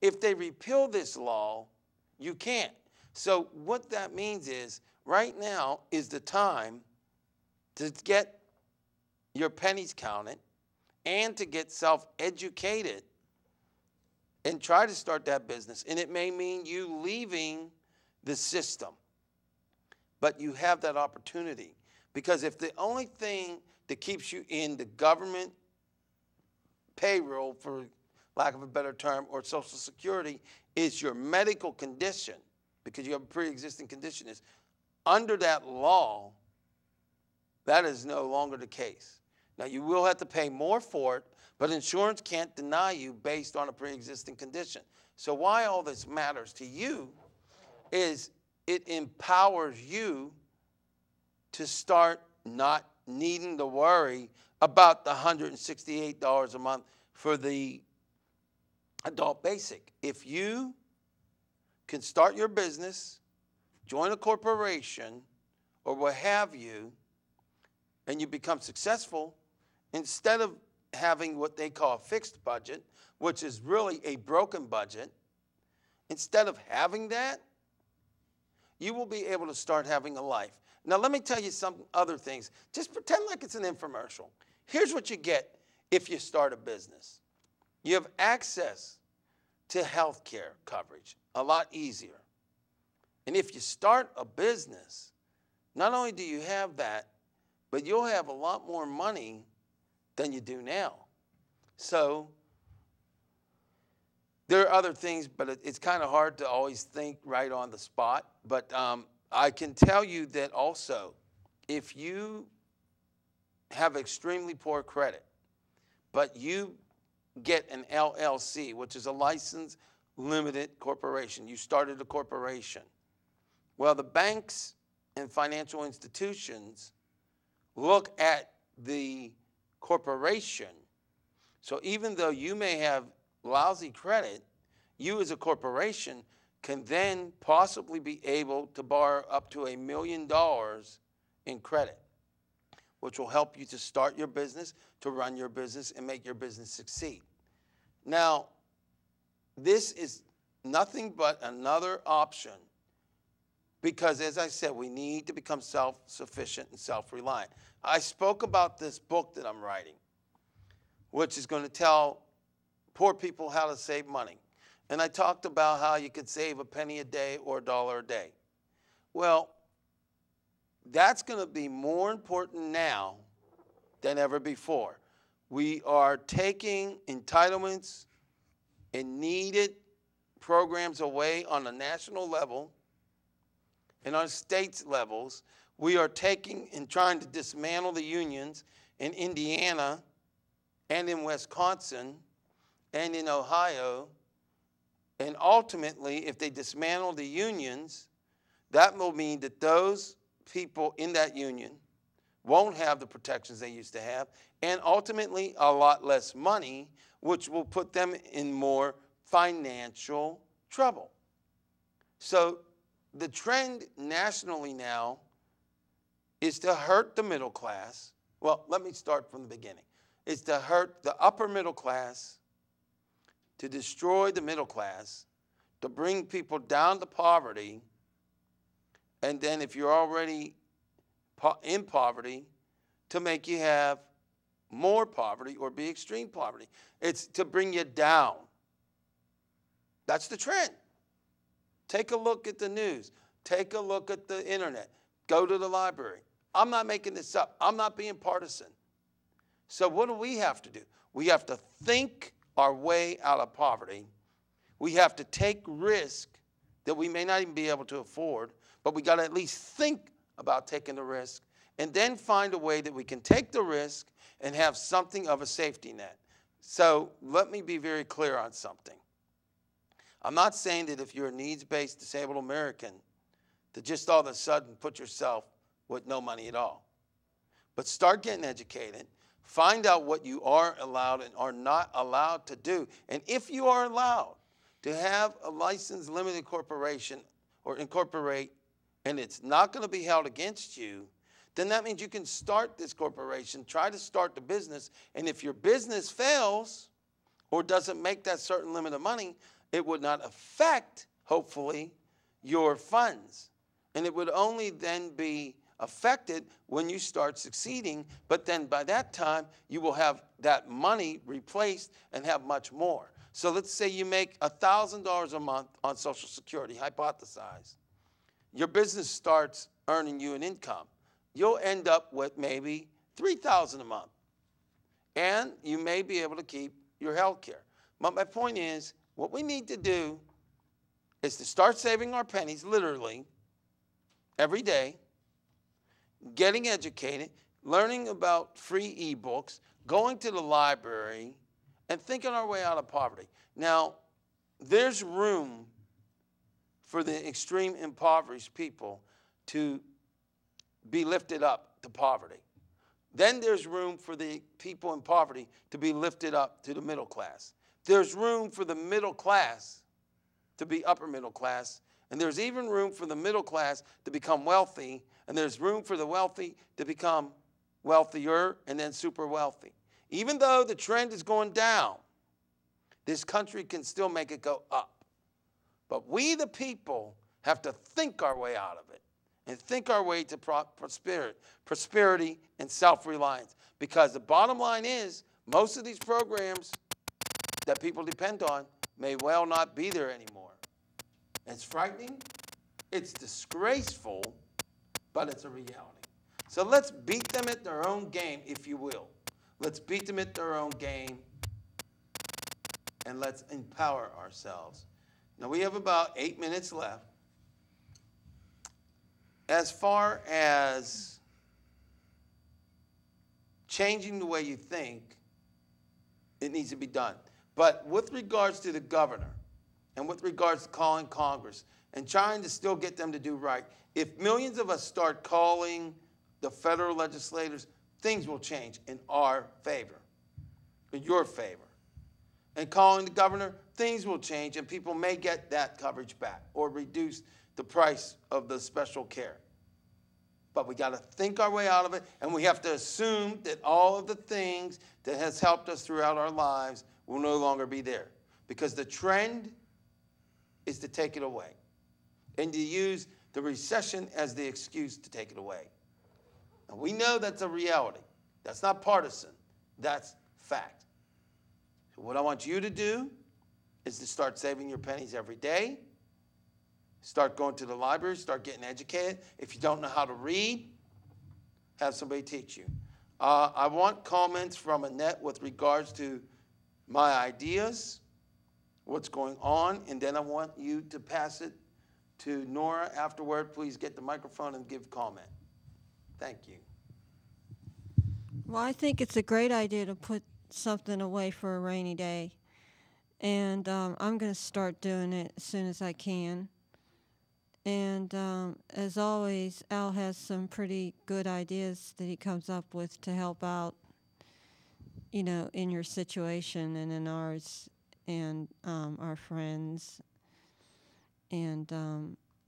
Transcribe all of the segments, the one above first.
If they repeal this law, you can't. So what that means is right now is the time to get your pennies counted and to get self-educated and try to start that business. And it may mean you leaving the system, but you have that opportunity. Because if the only thing that keeps you in the government payroll, for lack of a better term, or Social Security, is your medical condition, because you have a pre-existing condition, is under that law, that is no longer the case. Now, you will have to pay more for it, but insurance can't deny you based on a pre-existing condition. So why all this matters to you is it empowers you to start not needing to worry about the $168 a month for the adult basic. If you can start your business, join a corporation, or what have you, and you become successful, instead of having what they call a fixed budget, which is really a broken budget, instead of having that, you will be able to start having a life. Now, let me tell you some other things. Just pretend like it's an infomercial. Here's what you get if you start a business. You have access to health care coverage a lot easier. And if you start a business, not only do you have that, but you'll have a lot more money than you do now. So there are other things, but it's kind of hard to always think right on the spot. But I can tell you that also, if you have extremely poor credit, but you get an LLC, which is a licensed limited corporation, you started a corporation. Well, the banks and financial institutions look at the corporation. So even though you may have lousy credit, you as a corporation can then possibly be able to borrow up to $1 million in credit, which will help you to start your business, to run your business, and make your business succeed. Now, this is nothing but another option because, as I said, we need to become self-sufficient and self-reliant. I spoke about this book that I'm writing, which is going to tell poor people how to save money. And I talked about how you could save a penny a day or a dollar a day. Well, that's going to be more important now than ever before. We are taking entitlements and needed programs away on a national level and on states levels. We are taking and trying to dismantle the unions in Indiana and in Wisconsin and in Ohio. And ultimately, if they dismantle the unions, that will mean that those people in that union won't have the protections they used to have, and ultimately a lot less money, which will put them in more financial trouble. So the trend nationally now is to hurt the middle class. Well, let me start from the beginning. It's to hurt the upper middle class, to destroy the middle class, to bring people down to poverty, and then if you're already in poverty, to make you have more poverty or be extreme poverty. It's to bring you down. That's the trend. Take a look at the news. Take a look at the internet. Go to the library. I'm not making this up. I'm not being partisan. So what do we have to do? We have to think our way out of poverty. We have to take risk that we may not even be able to afford, but we got to at least think about taking the risk, and then find a way that we can take the risk and have something of a safety net. So let me be very clear on something. I'm not saying that if you're a needs-based disabled American, to just all of a sudden put yourself with no money at all. But start getting educated. Find out what you are allowed and are not allowed to do. And if you are allowed to have a licensed limited corporation or incorporate, and it's not going to be held against you, then that means you can start this corporation, try to start the business, and if your business fails or doesn't make that certain limit of money, It would not affect, hopefully, your funds. And it would only then be affected when you start succeeding, but then by that time, you will have that money replaced and have much more. So let's say you make $1,000 a month on Social Security, hypothesize. Your business starts earning you an income. You'll end up with maybe $3,000 a month. And you may be able to keep your health care. But my point is, what we need to do is to start saving our pennies, literally, every day, getting educated, learning about free e-books, going to the library, and thinking our way out of poverty. Now, there's room for the extreme impoverished people to be lifted up to poverty. Then there's room for the people in poverty to be lifted up to the middle class. There's room for the middle class to be upper middle class, and there's even room for the middle class to become wealthy, and there's room for the wealthy to become wealthier and then super wealthy. Even though the trend is going down, this country can still make it go up. But we, the people, have to think our way out of it and think our way to prosperity and self-reliance. Because the bottom line is, most of these programs that people depend on may well not be there anymore. It's frightening, it's disgraceful, but it's a reality. So let's beat them at their own game, if you will. Let's beat them at their own game, and let's empower ourselves. Now, we have about 8 minutes left. As far as changing the way you think, it needs to be done. But with regards to the governor, and with regards to calling Congress, and trying to still get them to do right, if millions of us start calling the federal legislators, things will change in our favor, in your favor. And calling the governor, things will change, and people may get that coverage back or reduce the price of the special care. But we got to think our way out of it, and we have to assume that all of the things that has helped us throughout our lives will no longer be there. Because the trend is to take it away and to use the recession as the excuse to take it away. And we know that's a reality. That's not partisan. That's fact. So what I want you to do is to start saving your pennies every day. Start going to the library. Start getting educated. If you don't know how to read, have somebody teach you. I want comments from Annette with regards to my ideas, what's going on, and then I want you to pass it to Nora afterward. Please get the microphone and give comment. Thank you. Well, I think it's a great idea to put something away for a rainy day. And I'm going to start doing it as soon as I can. And as always, Al has some pretty good ideas that he comes up with to help out, you know, in your situation and in ours and our friends. And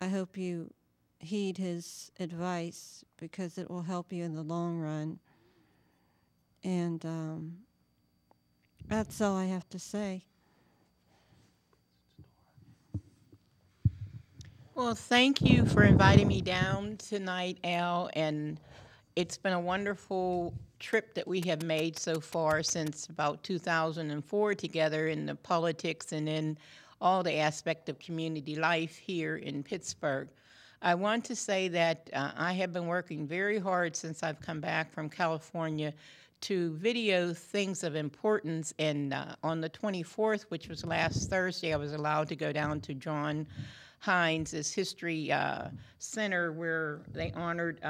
I hope you heed his advice because it will help you in the long run. And that's all I have to say. Well, thank you for inviting me down tonight, Al, and it's been a wonderful trip that we have made so far since about 2004 together in the politics and in all the aspect of community life here in Pittsburgh. I want to say that I have been working very hard since I've come back from California to video things of importance, and on the 24th, which was last Thursday, I was allowed to go down to John Hines' History Center where they honored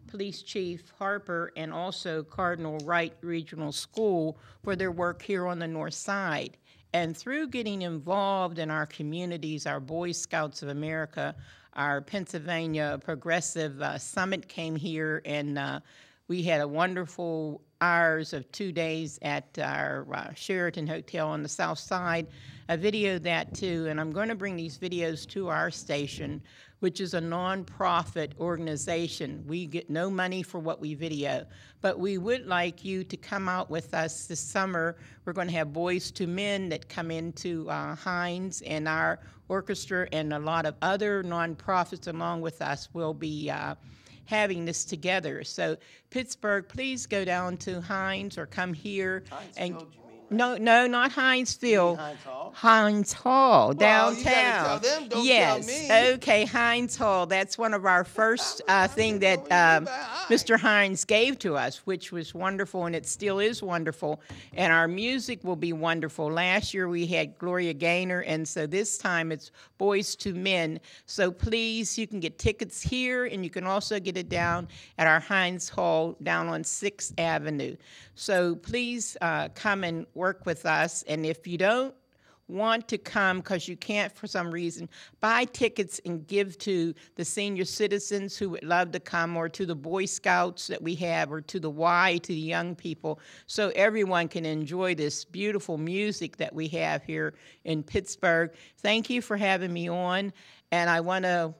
Police Chief Harper and also Cardinal Wright Regional School for their work here on the North Side. And through getting involved in our communities, our Boy Scouts of America, our Pennsylvania Progressive Summit came here, and we had a wonderful ours of 2 days at our Sheraton Hotel on the South Side. I videoed that too, and I'm going to bring these videos to our station, which is a non-profit organization. We get no money for what we video, but we would like you to come out with us this summer. We're going to have Boys to Men that come into Hines, and our orchestra and a lot of other non-profits along with us will be having this together. So Pittsburgh, please go down to Hines or come here. Hines Field, you mean, right? No, not Hines Field. Hines Hall? Hines Hall, downtown. You gotta tell them, don't yes. tell me. Okay, Hines Hall. That's one of our first thing that Mr. Hines gave to us, which was wonderful, and it still is wonderful. And our music will be wonderful. Last year we had Gloria Gaynor, and so this time it's Boys to Men. So please, you can get tickets here, and you can also get it down at our Hines Hall down on 6th Avenue. So please come and work with us, and if you don't want to come because you can't for some reason, buy tickets and give to the senior citizens who would love to come, or to the Boy Scouts that we have, or to the Y, to the young people, so everyone can enjoy this beautiful music that we have here in Pittsburgh. Thank you for having me on, and I want to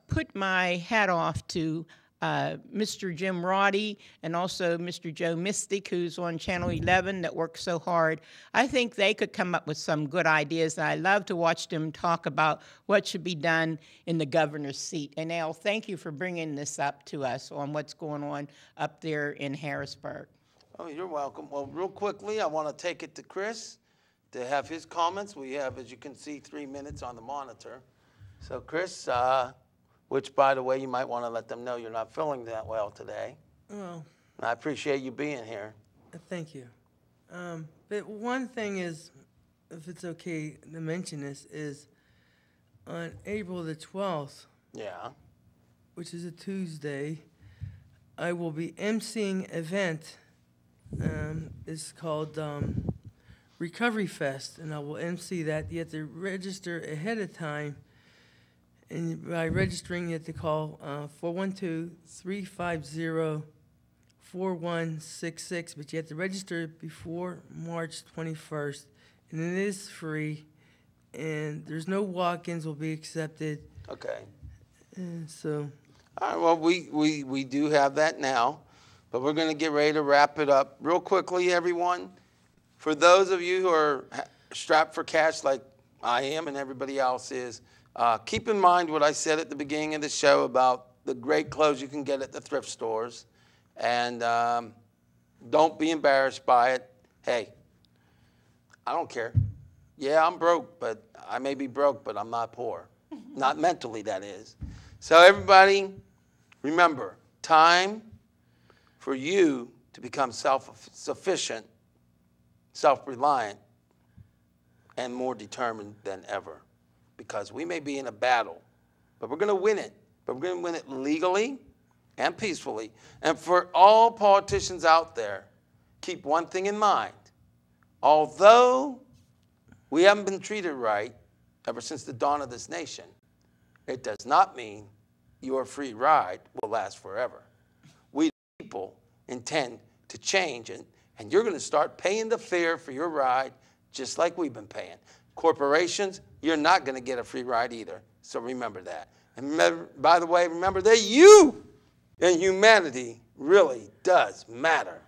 put my hat off to Mr. Jim Roddy and also Mr. Joe Mystic, who's on Channel 11, that works so hard. I think they could come up with some good ideas, and I love to watch them talk about what should be done in the governor's seat. And Al, thank you for bringing this up to us on what's going on up there in Harrisburg. Oh, you're welcome. Well, real quickly, I want to take it to Chris to have his comments. We have, as you can see, 3 minutes on the monitor. So, Chris, which, by the way, you might want to let them know you're not feeling that well today. Well, I appreciate you being here. thank you. But one thing is, if it's okay to mention this, is on April the 12th, Yeah. which is a Tuesday, I will be emceeing an event. It's called Recovery Fest, and I will MC that. You have to register ahead of time. And by registering, you have to call 412-350-4166, but you have to register before March 21st, and it is free, and there's no walk-ins will be accepted. Okay. And so, All right, well, we do have that now, but we're going to get ready to wrap it up. Real quickly, everyone, for those of you who are strapped for cash like I am and everybody else is, keep in mind what I said at the beginning of the show about the great clothes you can get at the thrift stores, and don't be embarrassed by it. Hey, I don't care. Yeah, I'm broke, but I may be broke, but I'm not poor. Not mentally, that is. So everybody, remember, time for you to become self-sufficient, self-reliant, and more determined than ever. Because we may be in a battle, but we're going to win it. But we're going to win it legally and peacefully. And for all politicians out there, keep one thing in mind. Although we haven't been treated right ever since the dawn of this nation, it does not mean your free ride will last forever. We the people intend to change, and you're going to start paying the fare for your ride just like we've been paying. Corporations, you're not going to get a free ride either. So remember that. And remember, by the way, remember that you and humanity really does matter.